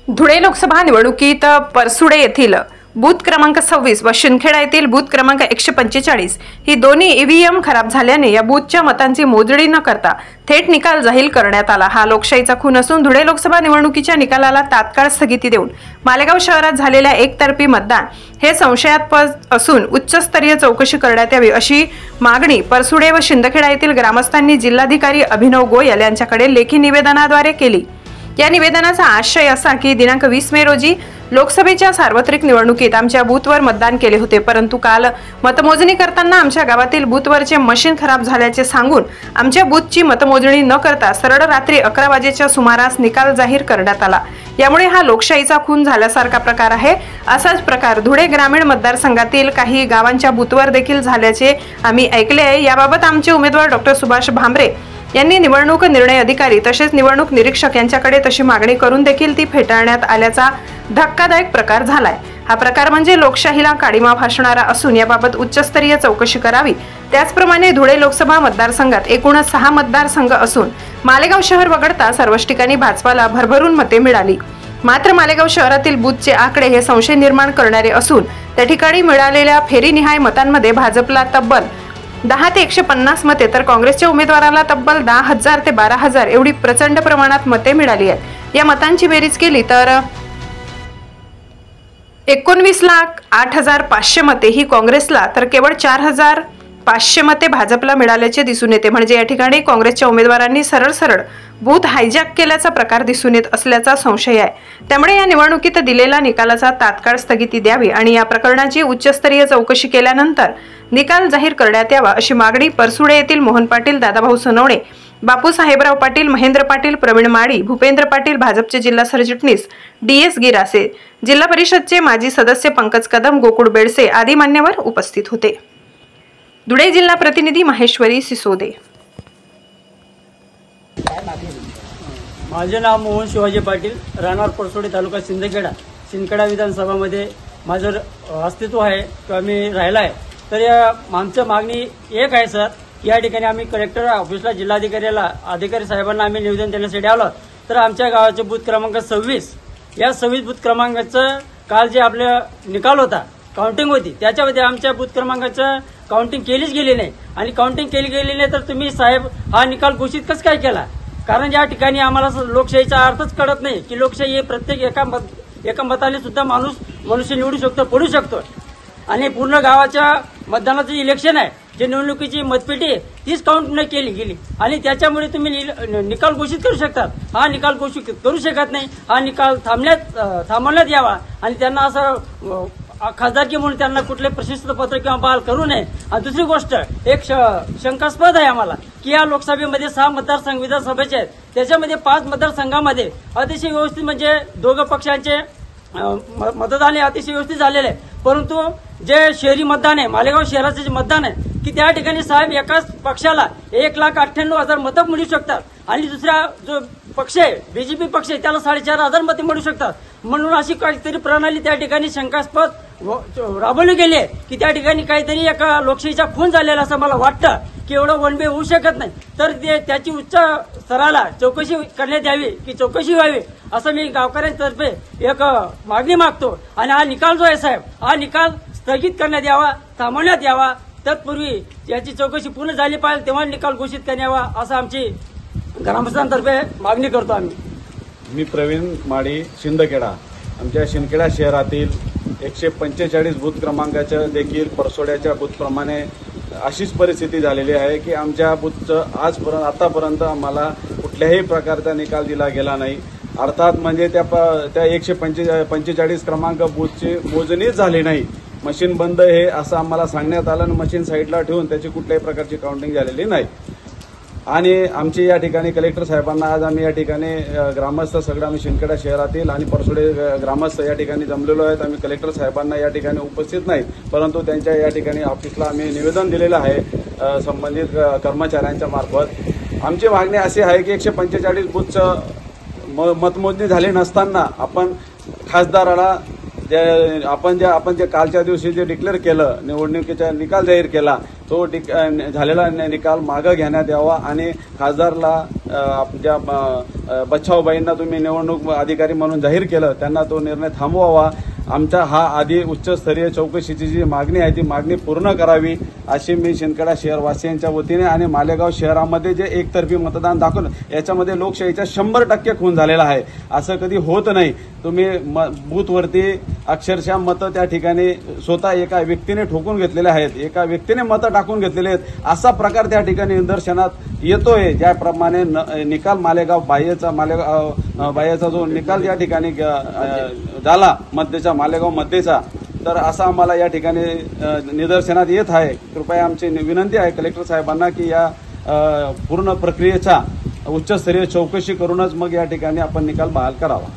धुळे लोकसभा निवडणुकीत परसुडे येथील बूथ क्रमांक 26 व शिंदखेडा येथील बूथ क्रमांक 145 ही दोन्ही ईव्हीएम खराब झाल्याने या बूथच्या मतांची मोजणी न करता थेट निकाल जाहीर करण्यात आला। हा लोकशाहीचा खून असून धुळे लोकसभा निवडणुकीच्या निकालाला तात्काळ स्थगिती देऊन मालेगाव शहरात झालेल्या एकतर्फी मतदान हे संशयास्पद असून उच्चस्तरीय चौकशी करण्यात यावी अशी मागणी परसुडे व शिंदखेडा येथील ग्रामस्थांनी जिल्हाधिकारी अभिनव गोयल यांच्याकडे लेखी निवेदनाद्वारे केली। या निवेदनाचा आशय असा की दिनांक 20 मे रोजी लोकसभेच्या सार्वत्रिक निवडणुकीत आमच्या बूथवर मतदान केले होते, परंतु काल मतमोजणी करताना आमच्या गावातील बूथवरचे मशीन खराब झाल्याचे सांगून आमच्या बूथची मतमोजणी न करता सरळ रात्री 11 वाजेच्या सुमारास निकाल जाहीर करण्यात आला। यामुळे हा लोकशाहीचा खून झाल्यासारखा प्रकार आहे। असाच प्रकार धुळे ग्रामीण मतदारसंघातील काही गावांच्या बूथवर देखील झाल्याचे आम्ही ऐकले आहे। याबाबत आमचे उमेदवार डॉक्टर सुभाष भामरे यांनी निवडणूक निर्णय अधिकारी तसेच निवडणूक निरीक्षक यांच्याकडे तशी मागणी करून देखील ती फेटाळण्यात आल्याचा धक्कादायक प्रकार झालाय। हा प्रकार म्हणजे लोकशाहीला काडीमा फासणारा असून याबाबत उच्चस्तरीय चौकशी करावी। त्याचप्रमाणे धुळे लोकसभा मतदारसंघात एकूण 6 मतदारसंघ असून मालेगाव शहर वगळता सर्वच ठिकाणी भाजपाला भरभरून मते मिळाली। मात्र मालेगाव शहरातील बूथचे आकडे हे संशय निर्माण करणारे असून त्या ठिकाणी मिळालेल्या फेरीनिहाय मतांमध्ये भाजपला तब्बल 10 ते 150 मते तर काँग्रेसच्या उमेदवाराला तब्बल 10,000 ते 12,000 एवढी प्रचंड प्रमाणात मते मिळाली आहेत। या मतांची बेरीज केली तर 19,08,500 मते ही काँग्रेसला तर केवळ 4,500 मते भाजपला मिळाल्याचे दिसून येते। म्हणजे या ठिकाणी काँग्रेसच्या उमेदवारांनी सरळ बूथ हायजॅक केल्याचा प्रकार दिसून येत असल्याचा संशय आहे। त्यामुळे या निवडणुकीत दिलेल्या निकालाचा तात्काळ स्थगिती द्यावी आणि या प्रकरणाची उच्चस्तरीय चौकशी केल्यानंतर निकाल जाहीर करण्यात यावा अशी मागणी परसुडे येथील मोहन पाटील, दादाभाऊ सोनवणे, बापू साहेबराव पाटील, महेंद्र पाटील, प्रवीण माळी, भूपेंद्र पाटील, भाजपचे जिल्हा सरचिटणीस DS गिरासे, जिल्हा परिषदचे माजी सदस्य पंकज कदम, गोकुळ बेडसे आदी मान्यवर उपस्थित होते। धुळे जिल्हा प्रतिनिधी महेश्वरी सिसोदे। माझे नाव मोहन शिवाजी पाटील, राहणार परसुडे, तालुका शिंदखेडा विधानसभामध्ये माझं अस्तित्व आहे किंवा मी राहिला आहे। तर या आमच्या मागणी एक आहे सर, या ठिकाणी आम्ही कलेक्टर ऑफिसला, जिल्हाधिकाऱ्याला, अधिकारी साहेबांना आम्ही निवेदन देण्यासाठी आलो। तर आमच्या गावाचे बूथ क्रमांक 26 या 26 बूथ क्रमांकाचं काल जे आपल्या निकाल होता, काउंटिंग होती, त्याच्यामध्ये आमच्या बूथ क्रमांकाचं काउंटिंग केलीच गेली नाही आणि काउंटिंग केली गेली नाही तर तुम्ही साहेब हा निकाल घोषित कसं काय केला? कारण या ठिकाणी आम्हाला लोकशाहीचा अर्थच कळत नाही की लोकशाही हे प्रत्येक एका मताने सुद्धा मनुष्य निवडू शकतो, पडू शकतो आणि पूर्ण गावाच्या मतदानाचं इलेक्शन आहे, जे निवडणुकीची मतपेटी आहे तीच काउंट न केली गेली आणि त्याच्यामुळे तुम्ही निकाल घोषित करू शकतात। हा निकाल घोषित करू शकत नाही। हा निकाल थांबवण्यात यावा आणि त्यांना असं खासदारकी म्हणून त्यांना कुठले प्रशस्ती पत्र किंवा बहाल करू नये। आणि दुसरी गोष्ट एक शंकास्पद आहे आम्हाला की या लोकसभेमध्ये 6 मतदारसंघ विधानसभेचे आहेत, त्याच्यामध्ये 5 मतदारसंघामध्ये अतिशय व्यवस्थित म्हणजे दोघं पक्षांचे मतदान अतिशय व्यवस्थित झालेले आहे, परंतु जे शहरी मतदान आहे, मालेगाव शहराचे जे मतदान आहे की त्या ठिकाणी साहेब एकाच पक्षाला 1,98,000 मतं मिळू शकतात आणि दुसरा जो पक्ष आहे BJP पक्ष आहे त्याला 4,500 मते मिळू शकतात। म्हणून अशी काहीतरी प्रणाली त्या ठिकाणी शंकास्पद राबवली गेली आहे की त्या ठिकाणी काहीतरी एका लोकशाहीचा खून झालेला असं मला वाटतं की एवढं वन वे होऊ शकत नाही। तर त्याची उच्च स्तराला चौकशी करण्यात यावी की चौकशी व्हावी असं मी गावकऱ्यांतर्फे एक मागणी मागतो आणि हा निकाल जो आहे साहेब, हा निकाल स्थगित करण्यात यावा, थांबवण्यात यावा। तत्पूर्वी याची चौकशी पूर्ण झाली पाहिजे तेव्हा निकाल घोषित करण्यात यावा असं आमची ग्रामस्थांतर्फे मागणी करतो आम्ही। मी प्रवीण माळी, शिंदखेडा, आमच्या शिंदखेडा शहरातील 145 बूथ क्रमांकाच्या देखील परसोड्याच्या बूथप्रमाणे अशीच परिस्थिती झालेली आहे की आमच्या बूथचं आतापर्यंत आम्हाला कुठल्याही प्रकारचा निकाल दिला गेला नाही। अर्थात म्हणजे त्या 145 क्रमांक बूथची मोजणीच झाली नाही, मशीन बंद हे असं आम्हाला सांगण्यात आलं आणि मशीन साईडला ठेवून त्याची कुठल्याही प्रकारची काउंटिंग झालेली नाही। आणि आमची या ठिकाणी कलेक्टर साहेबांना आज आम्ही या ठिकाणी ग्रामस्थ सगळं आम्ही शिंदखेडा शहरातील आणि परसुडे ग्रामस्थ या ठिकाणी जमलेलो आहेत। आम्ही कलेक्टर साहेबांना या ठिकाणी उपस्थित नाही, परंतु त्यांच्या या ठिकाणी ऑफिसला आम्ही निवेदन दिलेलं आहे संबंधित कर्मचाऱ्यांच्या मार्फत। आमची मागणी अशी आहे की 145 बूथचं मतमोजणी झाली नसताना आपण खासदाराला आपण जे कालच्या दिवशी जे डिक्लेअर केलं, निवडणुकीचा निकाल जाहीर केला, तो झालेला निकाल मागे घेण्यात यावा आणि खासदारला ज्या बच्छाऊबाईंना तुम्ही निवडणूक अधिकारी म्हणून जाहीर केलं त्यांना तो निर्णय थांबवावा. आमच्या हा आधी उच्चस्तरीय चौकशीची जी मागणी आहे ती मागणी पूर्ण करावी अशी मी शिंदखेडा शहरवासियांच्या वतीने आणि मालेगाव शहरामध्ये जे एकतर्फी मतदान दाखवलं याच्यामध्ये लोकशाहीचा 100% खून झालेला आहे. असं कधी होत नाही. तुम्ही बूथवरती अक्षरशः मतं त्या ठिकाणी स्वतः एका व्यक्तीने ठोकून घेतलेले आहेत, एका व्यक्तीने मतं टाकून घेतलेले आहेत. असा प्रकार त्या ठिकाणी निदर्शनात येतोय. ज्याप्रमाणे निकाल बाह्यचा जो निकाल या ठिकाणी झाला मध्यचा मालेगाव मध्यचा, तर असा आम्हाला या ठिकाणी निदर्शनात येत आहे. कृपया आमची विनंती आहे कलेक्टर साहेबांना की या पूर्ण प्रक्रियेचा उच्चस्तरीय चौकशी करूनच मग या ठिकाणी आपण निकाल बहाल करावा.